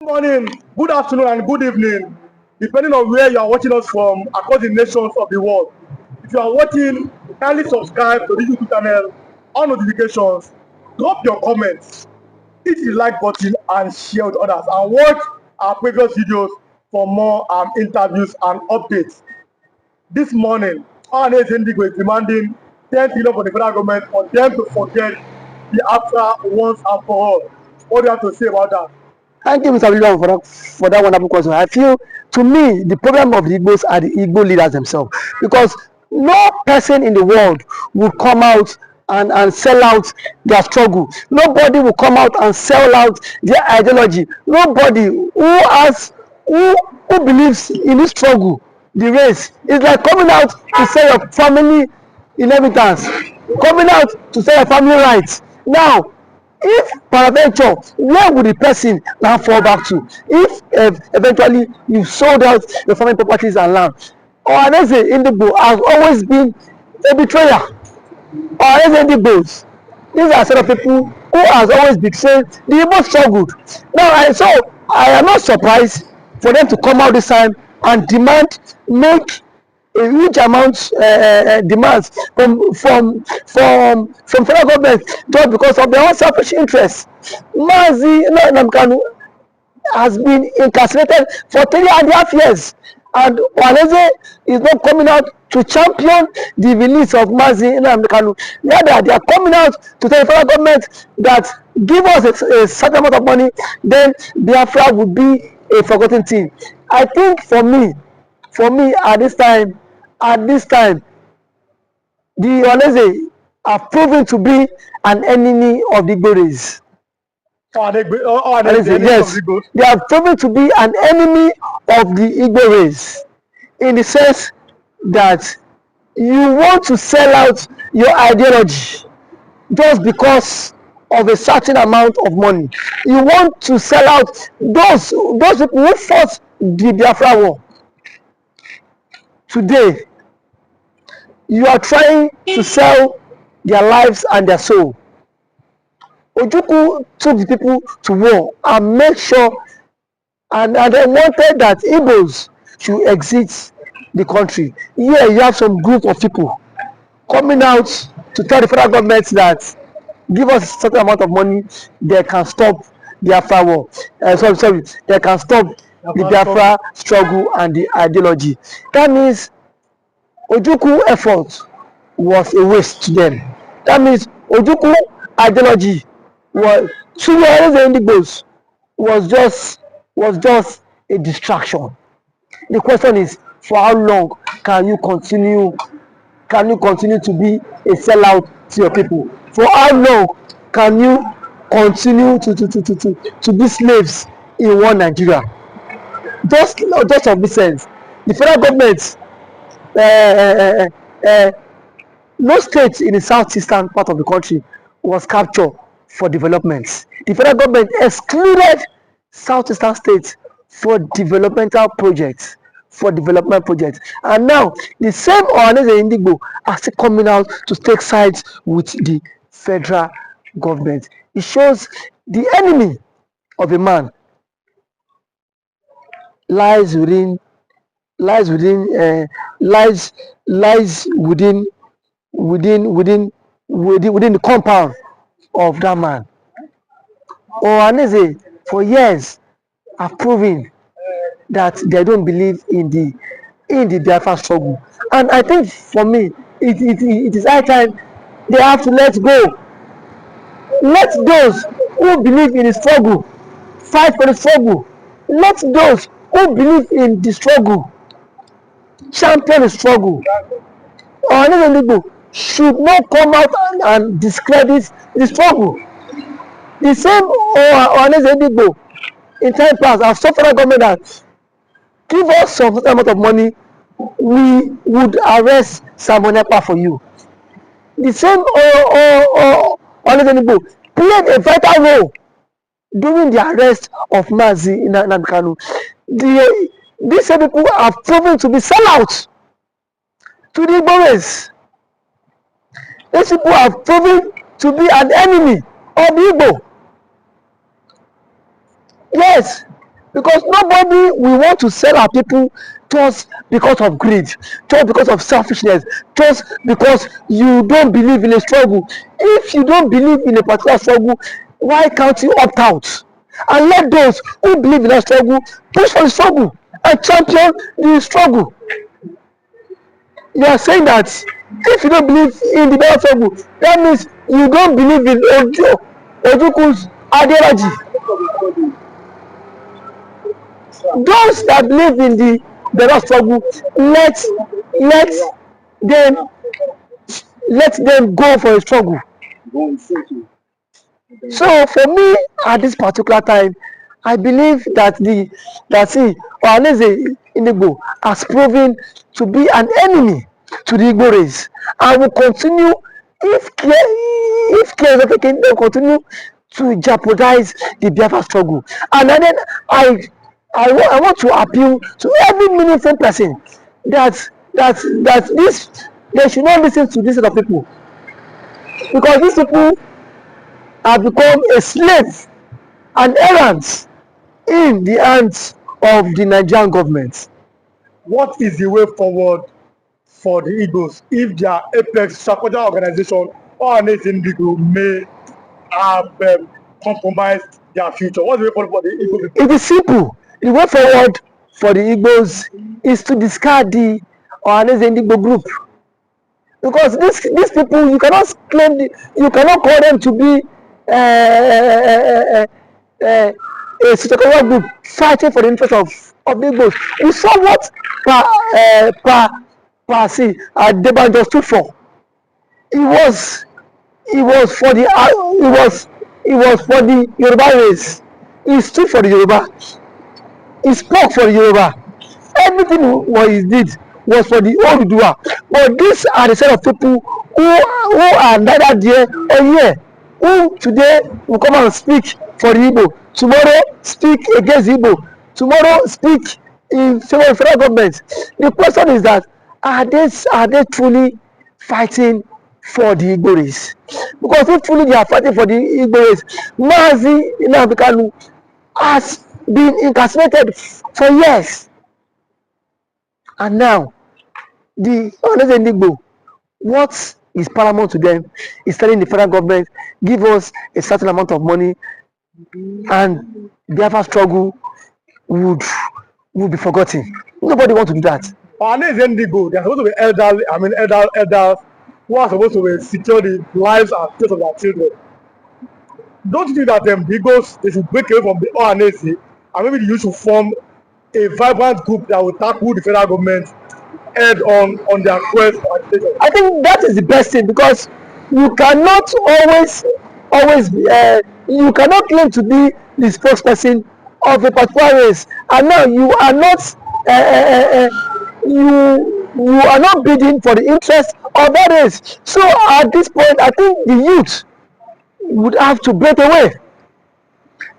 Good morning, good afternoon, and good evening, depending on where you are watching us from across the nations of the world. If you are watching, kindly subscribe to this YouTube channel, on notifications, drop your comments, hit the like button, and share with others. And watch our previous videos for more interviews and updates. This morning, Ohanaeze Ndigbo is demanding 10 trillion for the federal government for them to forget the BiAFRA once and for all. What do you have to say about that? Thank you, Mr. William, for that wonderful question. I feel, to me, the problem of the Igbos are the Igbo leaders themselves, because no person in the world will come out and sell out their struggle. Nobody will come out and sell out their ideology. Nobody who believes in this struggle, the race, is like coming out to sell your family inheritance, coming out to sell your family rights. Now, if peradventure, where would the person now fall back to if eventually you sold out your family properties and land? Ohanaeze Ndigbo has always been a betrayer. Ohanaeze Ndigbo, these are set of people who has always betrayed the Igbo struggled. Now, I am not surprised for them to come out this time and make a huge amount demands from federal government, just because of their own selfish interests. Mazi Nnamdi has been incarcerated for 3.5 years, and Ohanaeze is not coming out to champion the release of Mazi Nnamdi. Rather, they are coming out to tell the federal government that give us a certain amount of money, then Biafra would be a forgotten thing. I think for me, at this time, the Ohanaeze are proven to be an enemy of the Igbo race. Yes, they are proven to be an enemy of the Igbo race, in the sense that you want to sell out your ideology just because of a certain amount of money. You want to sell out those people who fought the Biafra war. Today, you are trying to sell their lives and their soul. Ojukwu took the people to war and made sure, and they wanted that Igbos should exit the country. Here you have some group of people coming out to tell the federal government that give us a certain amount of money, they can stop the Biafra war. They can stop the Biafra struggle and the ideology. That means Ojukwu effort was a waste to them. That means Ojukwu ideology was just a distraction. The question is, for how long can you continue to be a sellout to your people? For how long can you continue to be slaves in one Nigeria? Just of this sense, the federal government, no state in the southeastern part of the country was captured for development. The federal government excluded southeastern states for development projects. And now the same Ohanaeze Ndigbo are still coming out to take sides with the federal government. It shows the enemy of a man lies within the compound of that man. Ohanaeze for years have proven that they don't believe in the Biafra struggle, and I think for me it is high time they have to let go. Let those who believe in the struggle fight for the struggle. Let those who believe in the struggle champion the struggle. Ohanaeze Ndigbo should not come out and discredit the struggle. The same Ohanaeze Ndigbo in time past have told federal government that give us some amount of money, we would arrest Samonepa for you. The same Ohanaeze Ndigbo played a vital role during the arrest of Mazi Nnamdi. These same people have proven to be sellouts to the Igbo race. These people have proven to be an enemy of the Igbo. Yes, because nobody will want to sell our people just because of greed, just because of selfishness, just because you don't believe in a struggle. If you don't believe in a particular struggle, why can't you opt out and let those who believe in that struggle push for the struggle and champion the struggle? You are saying that if you don't believe in the better struggle, that means you don't believe in Ojuku's ideology. Those that believe in the better struggle, let them let them go for a struggle. So for me, at this particular time, I believe that Ohanaeze Ndigbo has proven to be an enemy to the Igbo race, and will continue if care is not taken, they will continue to jeopardize the BiAFRA struggle. And then I want to appeal to every meaningful person that this they should not listen to this set of people, because these people have become a slave and errands in the hands of the Nigerian government. What is the way forward for the Igbos if their apex shareholder organization Ohanaeze Ndigbo may have compromised their future? What's the way forward for the Igbo people? It is simple. The way forward for the Igbos is to discard the Ohanaeze Ndigbo group, because these people, you cannot you cannot call them to be a secretarial group fighting for the interest of the Igbos. We saw what Debanjo stood for. He was for the Yoruba race. He stood for the Yoruba. He spoke for the Yoruba. Everything what he did was for the Oduduwa. But these are the set of people who are neither there or here, who today will come and speak for the Igbo, tomorrow speak against the Igbo, tomorrow speak in favor of the federal government. The question is that are they truly fighting for the Igbo race? Because if truly they are fighting for the Igbo race, Mazi Nnamdi Kanu has been incarcerated for years, and now the Ohanaeze Ndigbo, what is paramount to them is telling the federal government, give us a certain amount of money and BiAFRA struggle would be forgotten. Nobody wants to do that. Ohanaeze Ndigbo, they are supposed to be elders who are supposed to secure the lives and faith of their children. Don't you think that the Igbos, they should break away from the Ohanaeze and maybe the youth should form a vibrant group that will tackle the federal government head on their quest for agitation? I think that is the best thing, because you cannot always you cannot claim to be the spokesperson of a particular race, and now you are not you are not bidding for the interest of that race. So at this point, I think the youth would have to break away,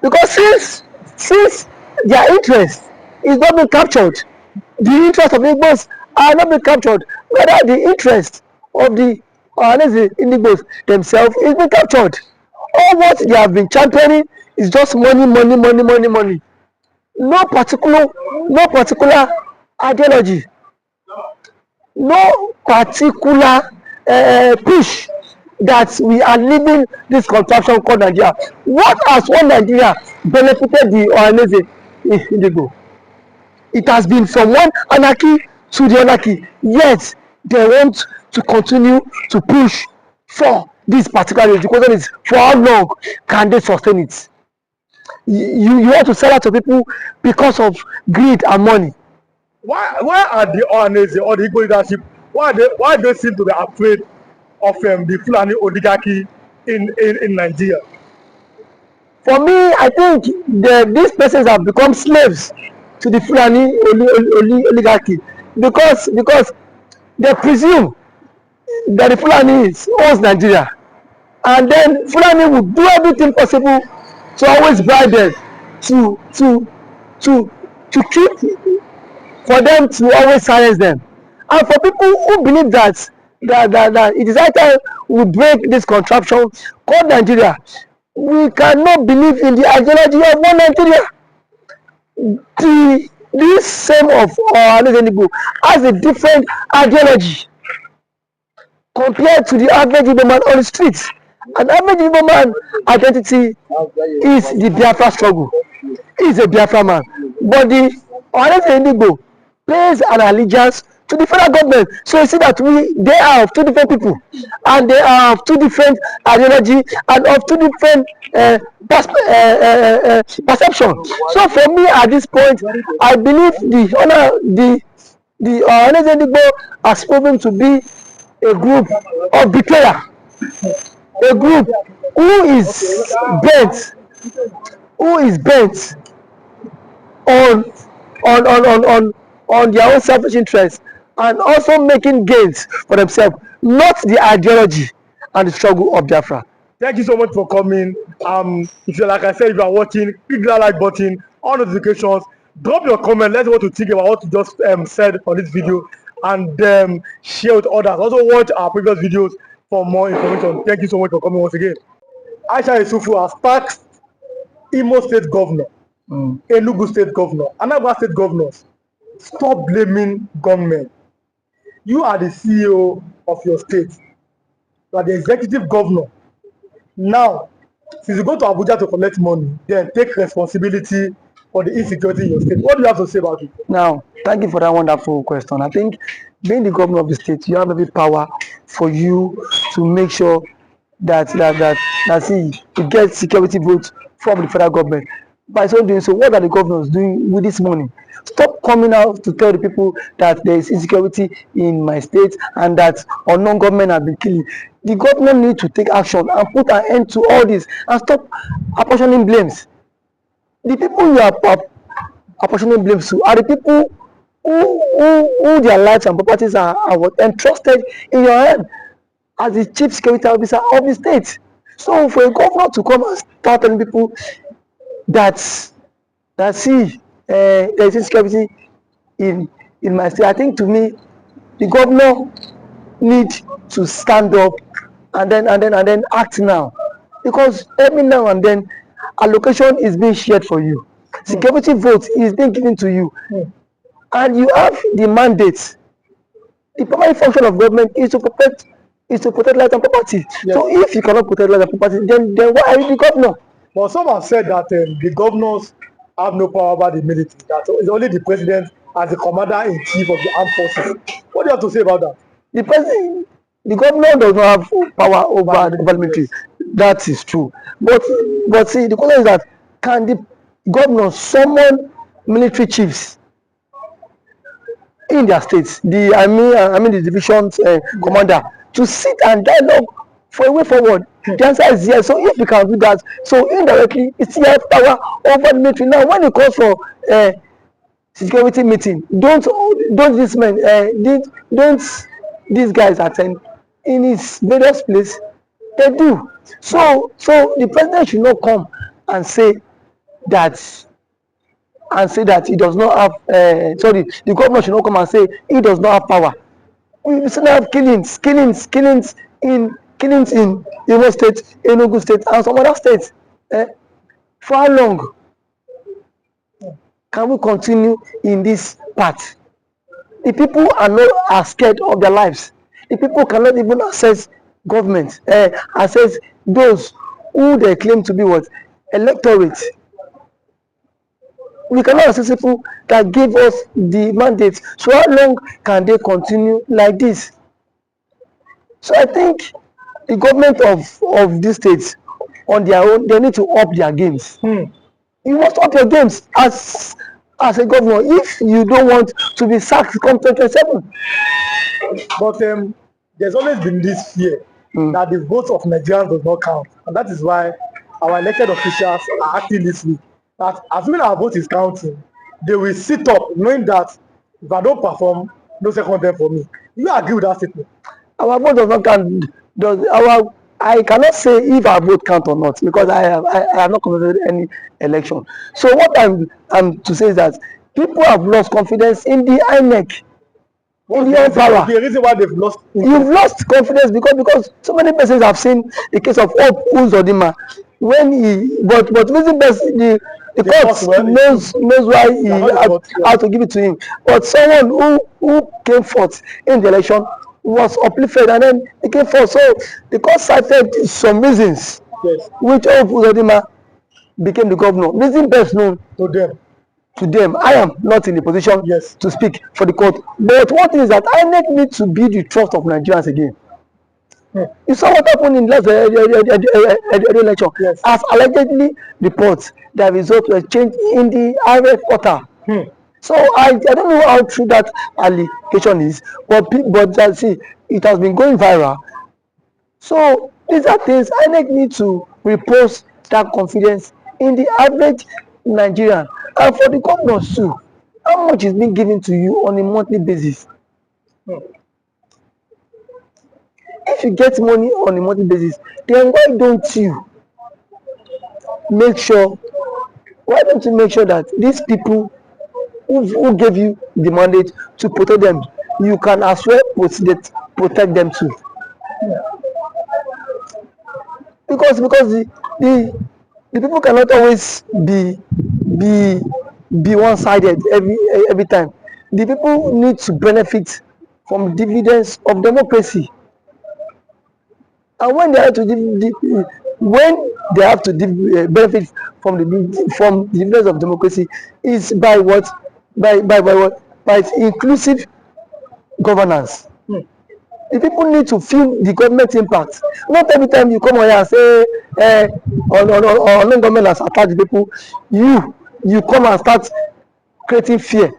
because since their interest is not being captured, the interest of Igbos are not being captured, whether the interest of the Ohanaeze Ndigbos themselves is being captured. All what they have been championing is just money. No particular ideology, no particular push that we are leaving this contraption called Nigeria. What has one Nigeria benefited the Ohanaeze Ndigbo? It has been from one anarchy to the anarchy, yet they want to continue to push for this particular age. The question is, for how long can they sustain it? You want to sell out to people because of greed and money. Why are the Ohanaeze or the Igbo leadership, why they seem to be afraid of the Fulani oligarchy in Nigeria? For me, I think these persons have become slaves to the Fulani oligarchy, because they presume that the Fulani owns Nigeria, and then Fulani will do everything possible to always bribe them to keep, for them to always silence them. And for people who believe that it is high time we break this contraption called Nigeria, we cannot believe in the ideology of one Nigeria. this same of Ohanaeze Ndigbo has a different ideology compared to the average Igbo man on the streets. An average Igbo man identity is the Biafra struggle. He is a Biafra man. But the Ohanaeze Ndigbo pays an allegiance to the federal government. So you see that they are of two different people, and they are of two different ideology and of two different perception. So for me at this point, I believe the Ohanaeze Ndigbo has proven to be a group of betrayal, a group who is bent on their own selfish interests and also making gains for themselves, not the ideology and the struggle of Biafra. Thank you so much for coming. If you like I said, if you are watching, click that like button, on notifications, drop your comment. Let's know what you think about what you just said on this video, and share with others. Also watch our previous videos for more information. Thank you so much for coming once again. Aisha Yusufu has tasked Imo State Governor, Enugu State Governor, Anambra State Governors, stop blaming government. You are the CEO of your state. You are the executive governor. Now, since you go to Abuja to collect money, then take responsibility for the insecurity in your state. What do you have to say about it? Now, thank you for that wonderful question. I think being the governor of the state, you have every power for you to make sure that you get security votes from the federal government. By so doing so, what are the governors doing with this money? Stop coming out to tell the people that there is insecurity in my state and that unknown government have been killing. The government need to take action and put an end to all this and stop apportioning blames. The people you are apportioning blames to are the people who their lives and properties are entrusted in your hand as the chief security officer of the state. So for a governor to come and start telling people that there is insecurity in my state, I think to me the governor need to stand up and then act now, because every now and then allocation is being shared for you, security vote is being given to you, and you have the mandate. The primary function of government is to protect life and property. Yes. So if you cannot protect life and property, then why are you the governor? But some have said that the governors have no power over the military. That it's only the president as the commander-in-chief of the armed forces. What do you have to say about that? The governor does not have power over the military. That is true. But see, the question is that can the governor summon military chiefs in their states? I mean the division's commander to sit and dialogue for a way forward. The answer is yes. So if we can do that, so indirectly it's still have power over the military. Now when it calls for security meeting, don't these guys attend in his various place? They do. So the president should not come and say that he does not have the governor should not come and say he does not have power. We still have killings in Imo State, Enugu State, and some other states. For how long can we continue in this path? The people are scared of their lives. The people cannot even access government, access those who they claim to be electorate. We cannot access people that give us the mandate. So how long can they continue like this? So I think the government of these states on their own, they need to up their games. You must up your games as a governor if you don't want to be sacked come 2027. But there's always been this fear that the votes of Nigerians does not count, and that is why our elected officials are acting this week. That assuming our vote is counting, they will sit up knowing that if I don't perform, no second term for me. You agree with that statement? Our vote does not count. I cannot say if our vote count or not, because I have not conducted any election. So what I'm to say is that people have lost confidence in the INEC. In the power. The reason why they've lost. You've lost confidence because so many persons have seen the case of Uzodinma when but reason best The court knows why he had to give it to him. But someone who came forth in the election was uplifted and then he came forth. So the court cited some reasons which Uzodinma became the governor. Reason best known to them. I am not in a position to speak for the court. But one thing is that INEC need to be the trust of Nigerians again. You saw what happened in last election. As allegedly reports, the result was changed in the RF quarter. So I don't know how true that allegation is, but see, it has been going viral. So these are things INEC need to repose that confidence in the average Nigerian, and for the governors too. How much is being given to you on a monthly basis? If you get money on a monthly basis, then why don't you make sure that these people who gave you the mandate to protect them, you can as well protect them too? Because the people cannot always be one-sided every time. The people need to benefit from dividends of democracy. And when they have to benefit from the dividends of democracy, is by what? By inclusive governance. The people need to feel the government impact. Not every time you come on here and say government has attacked the people, you come and start creating fear.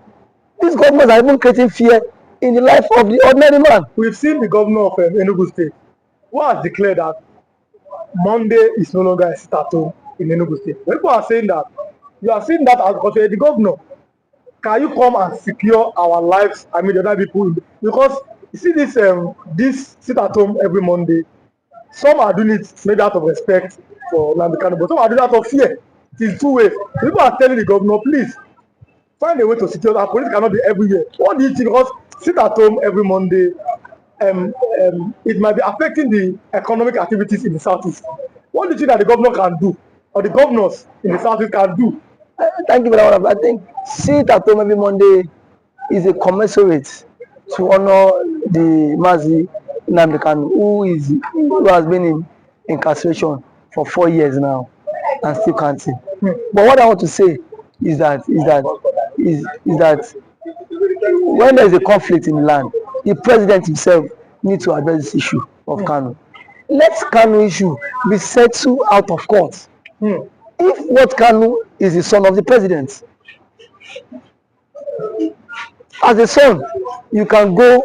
These governments are even creating fear in the life of the ordinary man. We've seen the governor of Enugu State who has declared that Monday is no longer a sit-at-home in Enugu State. People are saying that you are seeing that as because you're the governor. Can you come and secure our lives? I mean, the other people, because you see this sit-at-home every Monday. Some are doing it maybe out of respect for Nnamdi Kanu, but some are doing it out of fear. It is two ways. People are telling the governor, please find a way to secure that. Police cannot be everywhere. What do you think? Because sit at home every Monday, it might be affecting the economic activities in the southeast. What do you think that the governor can do, or the governors in the southeast can do? Thank you very much. I think sit at home every Monday is a commensurate to honor the Mazi Nnamdi Kanu, who has been in incarceration for 4 years now and still counting. But what I want to say is that when there is a conflict in the land, the president himself needs to address this issue of Kanu. Let Kanu issue be settled out of court. If what Kanu is the son of the president, as a son, you can go,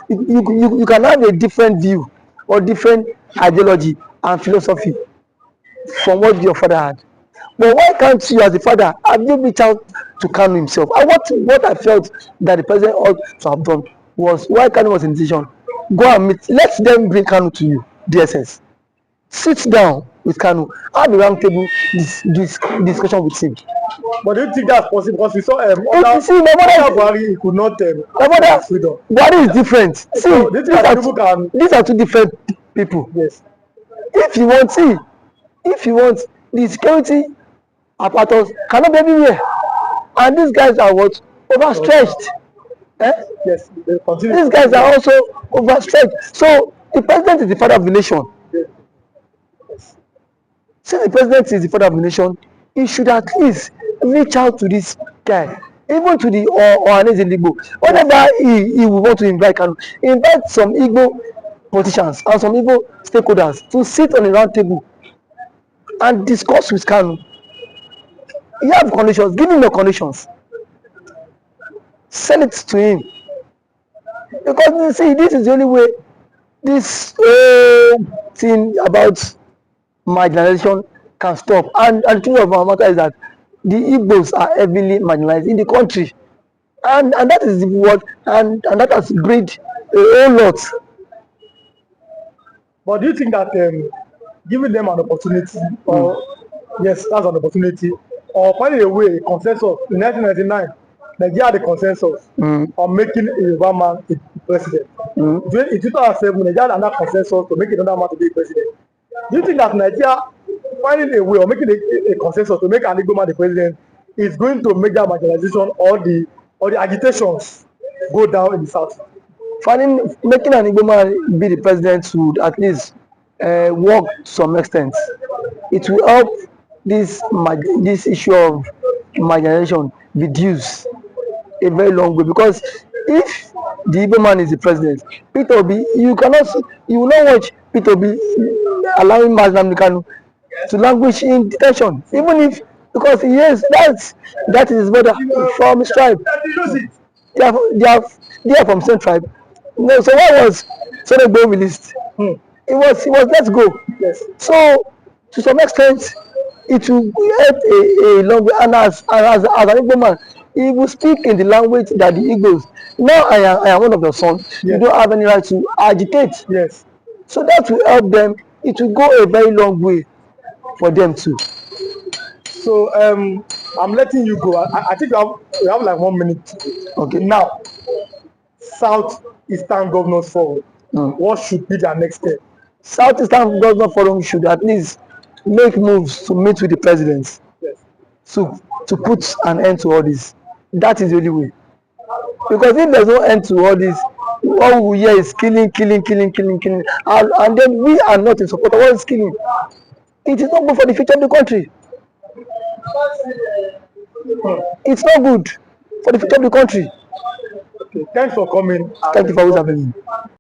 you can have a different view or different ideology and philosophy from what your father had. But why can't you, as a father, have you reached out to Kanu himself? And what I felt that the president ought to have done was, why Kanu was in decision, go and meet, let them bring Kanu to you, DSS. Sit down with Kanu, have a round table discussion with him. But do you think that's possible? Because we saw Buhari could not freedom. Buhari is different. See, So, these are two different people. Yes. If you want, the security apparatus cannot be everywhere. And these guys are what? Overstretched. Yes. These guys are also overstretched. So the president is the father of the nation. Yes. Since the president is the father of the nation, he should at least reach out to this guy, even to the Ohanaeze Ndigbo. Whenever he will want to invite some Igbo politicians and some Igbo stakeholders to sit on a round table and discuss with Kanu. You have conditions, give him the conditions. Send it to him. Because you see, this is the only way this thing about marginalization can stop. And the truth of our matter is that the Igbos are heavily marginalized in the country. And that is what, and that has bred a whole lot. But do you think that giving them an opportunity, or yes, that's an opportunity, or finding a way, a consensus in 1999, Nigeria had a consensus on making a Yoruba man a president. In 2007, Nigeria had another consensus to make another man to be president. Do you think that Nigeria finding a way or making a consensus to make Ndigbo the president is going to make that marginalization or the agitations go down in the south. Making Ndigbo be the president would at least work to some extent. It will help this issue of marginalization reduce a very long way, because if the Igbo man is the president, Peter Obi, you will not watch Peter Obi allowing Mazi Kanu to languish in detention, even if, because yes, that is his brother from his tribe. They are from same tribe. No, so why was Sonegbo released? It was let's go. Yes. So to some extent, it will help a long way. And as an Igbo man, he will speak in the language that the Igbos. Now I am one of the sons. Yes. You don't have any right to agitate. Yes. So that will help them. It will go a very long way for them too. So I'm letting you go. I think we have like 1 minute. Okay. Now, Southeastern Governors Forum. What should be their next step? Southeastern Governors Forum should at least make moves to meet with the presidents. Yes. To put an end to all this. That is the only way. Because if there's no end to all this, all we hear is killing. And then we are not in support of all this killing. It is not good for the future of the country. It's not good for the future of the country. Okay, thanks for coming. Thank you for having me.